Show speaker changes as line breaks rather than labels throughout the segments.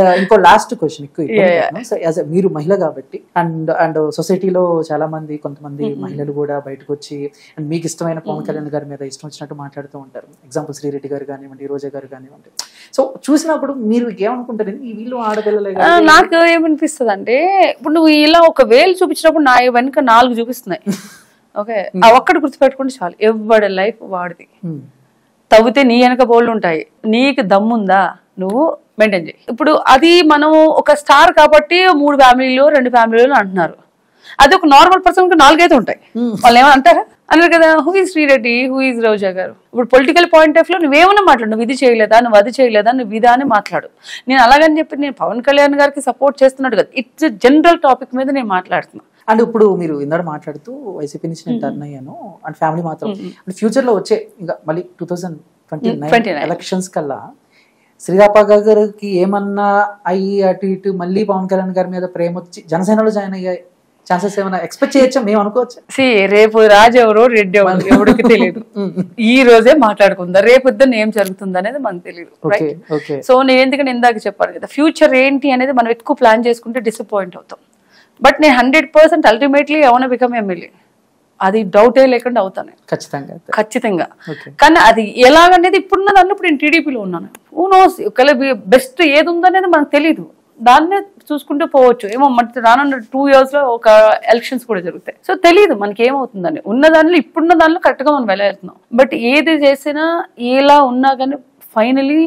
ఇంకో last question so మీరు మహిళ కాబట్టి అండ్ సొసైటీలో చాలా మంది కొంతమంది మహిళలు కూడా బయటకు వచ్చి అండ్ మీకు ఇష్టమైన పవన్ కళ్యాణ్ గారి మీద ఇష్టం వచ్చినట్టు మాట్లాడుతూ ఉంటారు. ఎగ్జాంపుల్ శ్రీరెడ్డి గారు కానివ్వండి, రోజా గారు కానివ్వండి. సో చూసినప్పుడు మీరు ఏమనుకుంటారు? వీళ్ళు ఆడపిల్లలే.
నాకు ఏమనిపిస్తుంది అంటే, ఇప్పుడు నువ్వు ఇలా ఒక వేలు చూపించినప్పుడు నా వెనుక 4 చూపిస్తున్నాయి. ఓకే, ఆ ఒక్కటి గుర్తుపెట్టుకుంటే చాలు. ఎవరి లైఫ్ వాడిది. తవ్వితే నీ వెనక బోళ్ళు ఉంటాయి. నీకు దమ్ముందా నువ్వు మెయింటైన్ చేయి. ఇప్పుడు అది మనం ఒక స్టార్ కాబట్టి 3 ఫ్యామిలీలు 2 ఫ్యామిలీలు అంటున్నారు. అది ఒక నార్మల్ పర్సన్ కి 4 అయితే ఉంటాయి. వాళ్ళు ఏమైనా అంటారా? అన్నారు కదా, who is Sri Reddy, who is రోజా గారు. ఇప్పుడు పొలిటికల్ పాయింట్ ఆఫ్ లో నువ్వేమన్నా మాట్లాడు, నువ్వు ఇది చేయలేదా, నువ్వు అది చేయలేదా, నువ్వు ఇదా అని మాట్లాడు. నేను అలాగని చెప్పి నేను పవన్ కళ్యాణ్ గారికి సపోర్ట్ చేస్తున్నట్టు కదా, ఇట్స్ జనరల్ టాపిక్ మీద నేను మాట్లాడుతున్నా.
అండ్ ఇప్పుడు మీరు ఇందాక మాట్లాడుతూ వైసీపీ నుంచి నేను టర్న్ అయ్యాను అండ్ ఫ్యామిలీ మాత్రం ఫ్యూచర్ లో వచ్చే ఇంకా మళ్ళీ 2029 ఎలక్షన్స్ కల్లా శ్రీరాప గారికి ఏమన్నా అయ్యి అటు ఇటు మళ్ళీ పవన్ కళ్యాణ్ గారి మీద ప్రేమ వచ్చి జనసేనలో జాయిన్ అయ్యే ఛాన్సెస్ ఏమైనా ఎక్స్పెక్ట్ చేయొచ్చా? మేము అనుకోవచ్చు.
రేపు రాజు ఎవరో రెడ్డి ఎవరు ఎవరికి తెలియదు. ఈ రోజే మాట్లాడుకుందా, రేపు పొద్దున్న ఏం జరుగుతుంది అనేది మనకు తెలియదు. సో నేను ఎందుకంటే ఇందాక చెప్పాను కదా, ఫ్యూచర్ ఏంటి అనేది మనం ఎక్కువ ప్లాన్ చేసుకుంటే డిసప్పాయింట్ అవుతాం. బట్ నేను 100% అల్టిమేట్లీ ఎవరైనా బికమ్ ఎమ్మెల్యే, అది డౌటే లేకుండా అవుతాను ఖచ్చితంగా. కానీ అది ఎలాగనేది ఇప్పుడున్న దాంట్లో ఇప్పుడు నేను టీడీపీలో ఉన్నాను. నోస్ బెస్ట్ ఏది ఉందనేది మనకు తెలియదు. దాన్నే చూసుకుంటూ పోవచ్చు. ఏమో మన రానున్న 2 years లో ఒక ఎలక్షన్స్ కూడా జరుగుతాయి. సో తెలియదు మనకి ఏమవుతుందని. ఉన్న దానిలో ఇప్పుడున్న దానిలో కరెక్ట్ గా మనం వెళ్ళేస్తున్నాం. బట్ ఏది చేసినా ఎలా ఉన్నా కానీ finally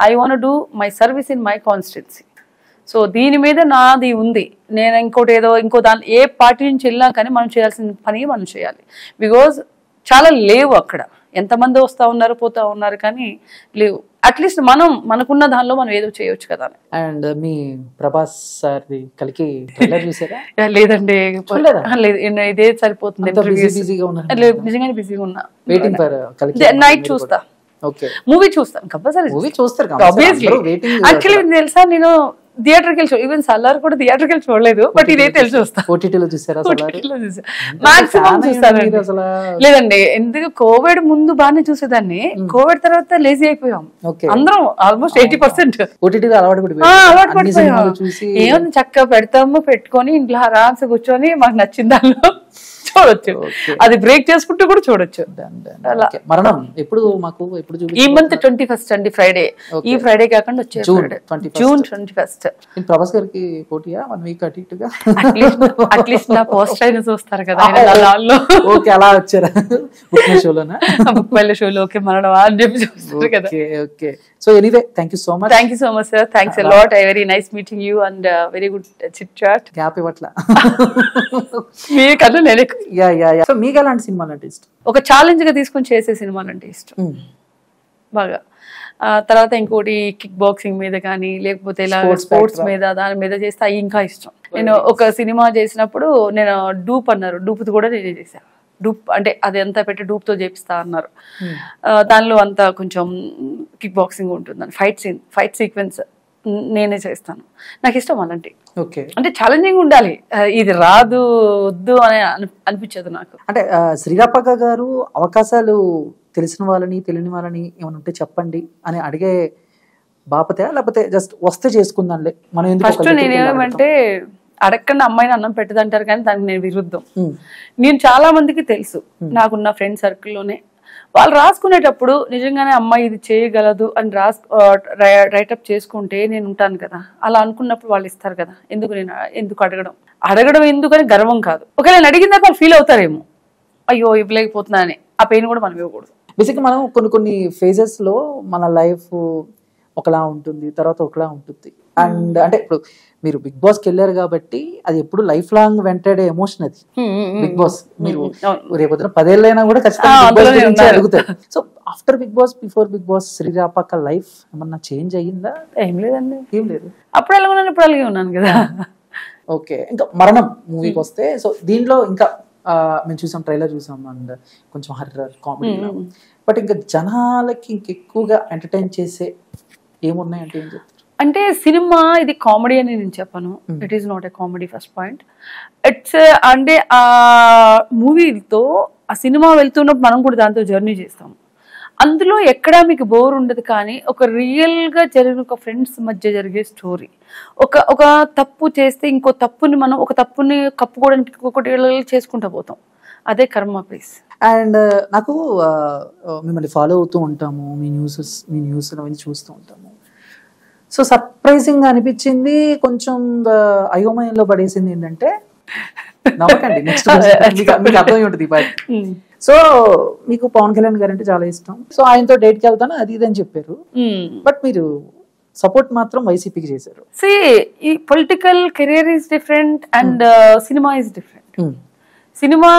I want do my service in my constituency. So దీని మీద నాది ఉంది. నేను ఇంకోటి ఏదో ఇంకో దాని ఏ పార్టీ నుంచి వెళ్ళినా కానీ మనం చేయాల్సిన పని మనం చేయాలి. బికాజ్ చాలా లేవు అక్కడ. ఎంతమంది వస్తూ ఉన్నారు పోతా ఉన్నారు కానీ లేవు. అట్లీస్ట్ మనం మనకున్న దానిలో మనం ఏదో చేయొచ్చు కదా.
అండ్ మీ ప్రభాస్ సార్ కలికి చూసారా?
లేదండి, లేదు, ఇదే సరిపోతుంది. నిజంగానే బిజీగా ఉన్నా. నైట్ చూస్తా, మూవీ చూస్తాను కంపల్సరీ. యాక్చువల్లీ తెలుసా, నేను థియేటర్కి వెళ్ళి ఈవెన్ సల్లార్ కూడా థియేటర్కి వెళ్ళి చూడలేదు. బట్ ఇదైతే తెలిసి వస్తాను. మాక్సిమం చూస్తాను. లేదండి, ఎందుకు కోవిడ్ ముందు బాగానే చూసేదాన్ని. కోవిడ్ తర్వాత లేజీ అయిపోయాం అందరం. ఆల్మోస్ట్ 80% అలవాటు పడిపోయాం. ఏమన్నా చక్కగా పెడతాము, పెట్టుకొని ఇంట్లో ఆరామ్స్ కూర్చొని మాకు నచ్చిన దానిలో చూడొచ్చు. అది బ్రేక్ చేసుకుంటూ కూడా చూడొచ్చు.
మరణం ఎప్పుడు మాకు
ఈ మంత్ 21st అండి, ఫ్రైడే. ఈ ఫ్రైడే కాకుండా వచ్చే జూన్ 21st.
ప్రభాస్ గారికి పోటీయా 1 week అటు ఇటుగా?
అట్లీస్ట్ నా పోస్టర్ అయినా చూస్తారు కదా.
అలా వచ్చారా షోలోనా?
షోలో ఓకే మరణం అని చెప్పి చూస్తారు కదా.
So anyway thank you so much.
Thank you so much sir. Thanks a lot. Very nice meeting you and very good chit chat.
Gap ఇవ్వట్లా
మీకన్నా నేను.
సో మీకు ఎలాంటి సినిమాలు అంటే ఇష్టం?
ఒక ఛాలెంజ్ గా తీసుకొని చేసే సినిమాలు అంటే ఇష్టం బాగా. తర్వాత ఇంకోటి కిక్ బాక్సింగ్ మీద కానీ లేకపోతే ఇలా స్పోర్ట్స్ మీద దాని మీద చేస్తే అవి ఇంకా ఇష్టం. నేను ఒక సినిమా చేసినప్పుడు నేను డూప్ అన్నారు, డూప్ కూడా నేనే చేశాను. డూప్ అంటే అది ఎంత పెట్టి డూప్ తో చేపిస్తా అన్నారు. దానిలో అంతా కొంచెం కిక్ బాక్సింగ్ ఉంటుందని, ఫైట్ సీక్వెన్స్ నేనే చేస్తాను. నాకు ఇష్టం అలాంటి. అంటే ఛాలెంజింగ్ ఉండాలి. ఇది రాదు వద్దు అని అనిపించదు నాకు.
అంటే శ్రీరాప గారు అవకాశాలు తెలిసిన వాళ్ళని తెలియని వాళ్ళని ఏమైనా ఉంటే చెప్పండి అని అడిగే బాపతే, లేకపోతే జస్ట్ వస్తే చేసుకుందాంలే మనం?
ఫస్ట్ నేనేమంటే అడగకుండా అమ్మాయిని అన్నం పెట్టదంటారు కానీ దానికి నేను విరుద్ధం. నేను చాలా మందికి తెలుసు, నాకున్న ఫ్రెండ్ సర్కిల్లోనే. వాళ్ళు రాసుకునేటప్పుడు నిజంగానే అమ్మాయి ఇది చేయగలదు అని రైటప్ చేసుకుంటే నేను ఉంటాను కదా. అలా అనుకున్నప్పుడు వాళ్ళు ఇస్తారు కదా. ఎందుకు అడగడం ఎందుకని గర్వం కాదు. ఒకవేళ నేను అడిగిన తర్వాత వాళ్ళు ఫీల్ అవుతారేమో, అయ్యో ఇవ్వలేకపోతున్నా అని. ఆ పెయిన్ కూడా మనం ఇవ్వకూడదు.
బేసిక్గా మనం కొన్ని ఫేజెస్ లో మన లైఫ్ ఒకలా ఉంటుంది, తర్వాత ఒకలా ఉంటుంది. అండ్ అంటే ఇప్పుడు మీరు బిగ్ బాస్ కి వెళ్ళారు కాబట్టి అది ఎప్పుడు లైఫ్ లాంగ్ వెంటాడే ఎమోషన్ అది. బిగ్ బాస్ మీరు రేపొద్దున 10 ఏళ్ళైనా కూడా ఖచ్చితంగా అడుగుతారు. So after Bigg Boss, before Bigg Boss శ్రీరాపక్క లైఫ్ ఏమన్నా చేంజ్ అయ్యిందా?
ఏం లేదండి,
ఏం లేదు.
అప్పుడు ఎలా ఉన్నాను ఇప్పుడు అలాగే ఉన్నాను కదా.
ఓకే, ఇంకా మరణం మూవీకి వస్తే, సో దీనిలో ఇంకా మేము చూసాం, ట్రైలర్ చూసాం అండ్ కొంచెం హర్రర్ కామెడీ. బట్ ఇంకా జనాలకి ఇంకెక్కువగా ఎంటర్టైన్ చేసే ఏమున్నాయంటే ఏం చెప్తారు?
అంటే సినిమా ఇది కామెడీ అని నేను చెప్పను. It is not a comedy first point. It's అంటే ఆ మూవీతో ఆ సినిమా వెళ్తున్నప్పుడు మనం కూడా దాంతో జర్నీ చేస్తాం. అందులో ఎక్కడా మీకు బోర్ ఉండదు. కానీ ఒక రియల్ గా జరిగిన ఒక ఫ్రెండ్స్ మధ్య జరిగే స్టోరీ, ఒక తప్పు చేస్తే ఇంకో తప్పుని మనం ఒక తప్పుని కప్పుకోవడానికి ఇంకొకటి చేసుకుంటా పోతాం. అదే కర్మ ప్లీజ్.
అండ్ నాకు మిమ్మల్ని ఫాలో అవుతూ ఉంటాము, మీ న్యూస్ అవన్నీ చూస్తూ ఉంటాము. సో సర్ప్రైజింగ్ అనిపించింది, కొంచెం అయోమయంలో పడేసింది ఏంటంటే, నమ్మకండి నెక్స్ట్ మీకు అర్థమై ఉంటుంది. సో మీకు పవన్ కళ్యాణ్ గారు అంటే చాలా ఇష్టం, సో ఆయనతో డేట్కి వెళ్తాను అది ఇది అని చెప్పారు. బట్ మీరు సపోర్ట్ మాత్రం వైసీపీకి చేశారు.
ఈ political career is different and cinema is different. Cinema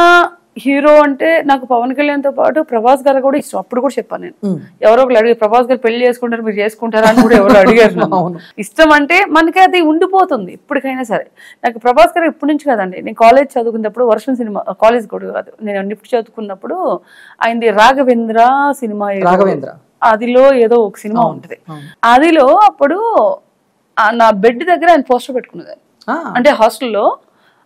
hero అంటే నాకు పవన్ కళ్యాణ్ తో పాటు ప్రభాస్ గారు కూడా ఇష్టం. అప్పుడు కూడా చెప్పాను నేను, ఎవరో ఒకరు అడిగారు ప్రభాస్ గారు పెళ్లి చేసుకుంటారు మీరు చేసుకుంటారా అని కూడా ఎవరు అడిగారు. ఇష్టం అంటే మనకి అది ఉండిపోతుంది ఇప్పటికైనా సరే. నాకు ప్రభాస్ గారు ఇప్పటి నుంచి కదండి, నేను కాలేజ్ చదువుకున్నప్పుడు, వర్షం సినిమా కాలేజ్ కూడా కాదు, నేను నిఫ్ట్ చదువుకున్నప్పుడు ఆయనది రాఘవేంద్ర సినిమా, అదిలో ఏదో ఒక సినిమా ఉంటుంది. అదిలో అప్పుడు నా బెడ్ దగ్గర ఆయన పోస్టర్ పెట్టుకున్నది. అంటే హాస్టల్లో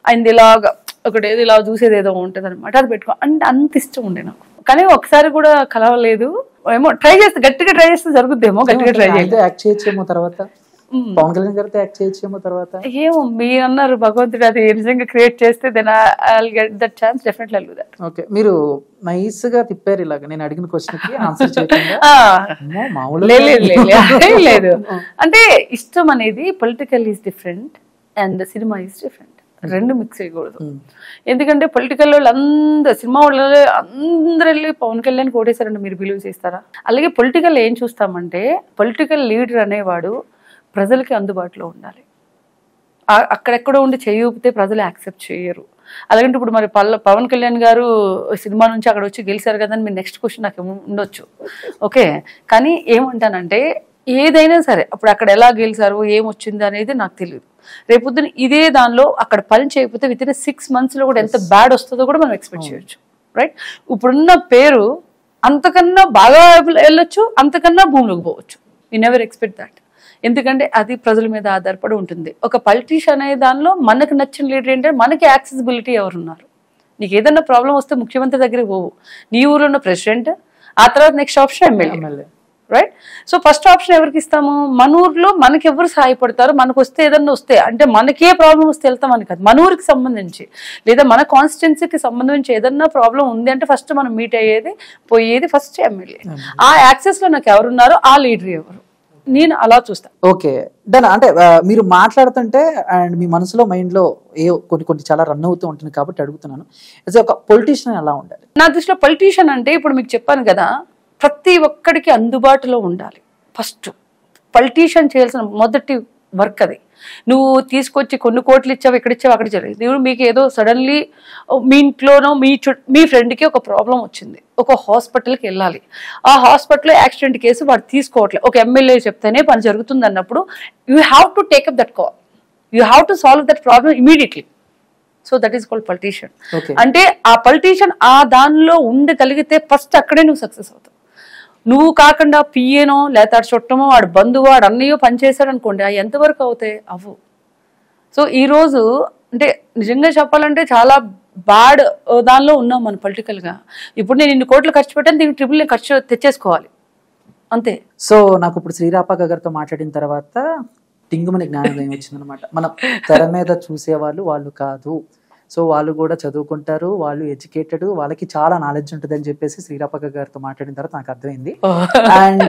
ఆయనది ఇలాగా ఒకటి ఏదో ఇలా చూసేది ఏదో ఉంటది అనమాట, అది పెట్టుకో అంటే అంత ఇష్టం ఉండే నాకు. కానీ ఒకసారి కూడా కలవలేదు. ఏమో ట్రై చేస్తే, గట్టిగా ట్రై చేస్తే జరుగుద్దేమో, గట్టిగా ట్రై
చేయొచ్చేమో తర్వాత, పవన్ కళ్యాణ్ గారితో యాక్ట్ చేయొచ్చేమో తర్వాత.
ఏమో మీరు అన్నారు భగవంతుడు అది నిజంగా క్రియేట్ చేస్తే then I'll get that chance, definitely I'll do that.
Okay, మీరు నైస్ గా తిప్పారు ఇలాగా, నేను అడిగిన క్వశ్చన్ కి ఆన్సర్ చేయకుండా.
లేదు అంటే ఇష్టం అనేది political is different and cinema is different, రెండు మిక్స్ చేయకూడదు. ఎందుకంటే పొలిటికల్ వాళ్ళు అందరు, సినిమా వాళ్ళు అందరు వెళ్ళి పవన్ కళ్యాణ్ ఓటేశారంటే మీరు బిలీవ్ చేస్తారా? అలాగే పొలిటికల్ ఏం చూస్తామంటే, పొలిటికల్ లీడర్ అనేవాడు ప్రజలకి అందుబాటులో ఉండాలి. అక్కడెక్కడో ఉండి చేయూపితే ప్రజలు యాక్సెప్ట్ చేయరు. అలాగంటే ఇప్పుడు మరి పవన్ కళ్యాణ్ గారు సినిమా నుంచి అక్కడ వచ్చి గెలిచారు కదా అని మీరు నెక్స్ట్ క్వశ్చన్ నాకు ఉండొచ్చు. ఓకే, కానీ ఏమంటానంటే ఏదైనా సరే అప్పుడు అక్కడ ఎలా గెలిచారు, ఏమొచ్చింది అనేది నాకు తెలియదు. రేపొద్దున ఇదే దానిలో అక్కడ పని చేయకపోతే విత్ ఇన్ 6 months లో కూడా ఎంత బ్యాడ్ వస్తుందో కూడా మనం ఎక్స్పెక్ట్ చేయొచ్చు. రైట్, ఇప్పుడున్న పేరు అంతకన్నా బాగా వెళ్ళొచ్చు, అంతకన్నా భూమిలోకి పోవచ్చు. You never expect that. ఎందుకంటే అది ప్రజల మీద ఆధారపడి ఉంటుంది. ఒక పొలిటీషియన్ అనే దానిలో మనకు నచ్చిన లీడర్ ఏంటంటే, మనకి యాక్సెసిబిలిటీ ఎవరున్నారు. నీకు ఏదైనా ప్రాబ్లం వస్తే ముఖ్యమంత్రి దగ్గరికి పోవు, నీ ఊరిలో ఉన్న ప్రెసిడెంట్, ఆ తర్వాత next option MLA. Right, so first option ఎవరికి ఇస్తాము? మన ఊర్లో మనకి ఎవరు సహాయపడతారు, మనకు వస్తే ఏదన్నా వస్తే అంటే మనకే ప్రాబ్లం వస్తే వెళ్తామని కాదు, మన ఊరికి సంబంధించి లేదా మన కాన్స్టిట్యున్సీకి సంబంధించి ఏదన్నా ప్రాబ్లం ఉంది అంటే ఫస్ట్ మనం మీట్ అయ్యేది పోయేది ఫస్ట్ ఎమ్మెల్యే. ఆ యాక్సెస్ లో నాకు ఎవరున్నారో ఆ లీడర్ ఎవరు, నేను అలా చూస్తాను.
ఓకే, దాని అంటే మీరు మాట్లాడుతుంటే అండ్ మీ మనసులో మైండ్ లో కొన్ని చాలా రన్ అవుతూ ఉంటుంది కాబట్టి అడుగుతున్నాను, ఒక పొలిటీషియన్ ఎలా ఉండాలి?
నా దృష్టిలో పొలిటీషియన్ అంటే ఇప్పుడు మీకు చెప్పాను కదా, ప్రతి ఒక్కడికి అందుబాటులో ఉండాలి. ఫస్ట్ పొలిటీషియన్ చేయాల్సిన మొదటి వర్క్ అది. నువ్వు తీసుకొచ్చి కొన్ని కోట్లు ఇచ్చావు, ఇక్కడ ఇచ్చావు, అక్కడ చేయలేదు. నువ్వు మీకు ఏదో సడన్లీ మీ ఇంట్లోనో మీ ఫ్రెండ్కి ఒక ప్రాబ్లం వచ్చింది, ఒక హాస్పిటల్కి వెళ్ళాలి, ఆ హాస్పిటల్లో యాక్సిడెంట్ కేసు వాడు తీసుకోవట్లేదు, ఒక ఎమ్మెల్యే చెప్తేనే పని జరుగుతుంది అన్నప్పుడు you have to take up that call, you have to solve that problem immediately. So that is called politician. అంటే ఆ పొలిటీషియన్ ఆ దానిలో ఉండగలిగితే ఫస్ట్ అక్కడే నువ్వు సక్సెస్ అవుతావు. నువ్వు కాకుండా పిఏనో లేకపోతే చుట్టమో వాడు బంధువు వాడు అన్నయ్యో పనిచేశాడు అనుకోండి, అవి ఎంతవరకు అవుతాయి? అవ్వు. సో ఈరోజు అంటే నిజంగా చెప్పాలంటే చాలా బ్యాడ్ దానిలో ఉన్నాం మనం పొలిటికల్గా. ఇప్పుడు నేను 2 కోట్లు ఖర్చు పెట్టాను, దీనికి ట్రిపుల్ నేను ఖర్చు తెచ్చేసుకోవాలి అంతే.
సో నాకు ఇప్పుడు శ్రీరాపక్క గారితో మాట్లాడిన తర్వాత టింగుమని జ్ఞానోదయం వచ్చిందనమాట. మనం తెర మీద చూసేవాళ్ళు వాళ్ళు కాదు, సో వాళ్ళు కూడా చదువుకుంటారు, వాళ్ళు ఎడ్యుకేటెడ్, వాళ్ళకి చాలా నాలెడ్జ్ ఉంటుంది అని చెప్పేసి శ్రీరాపక్క గారితో మాట్లాడిన తర్వాత నాకు అర్థమైంది. అండ్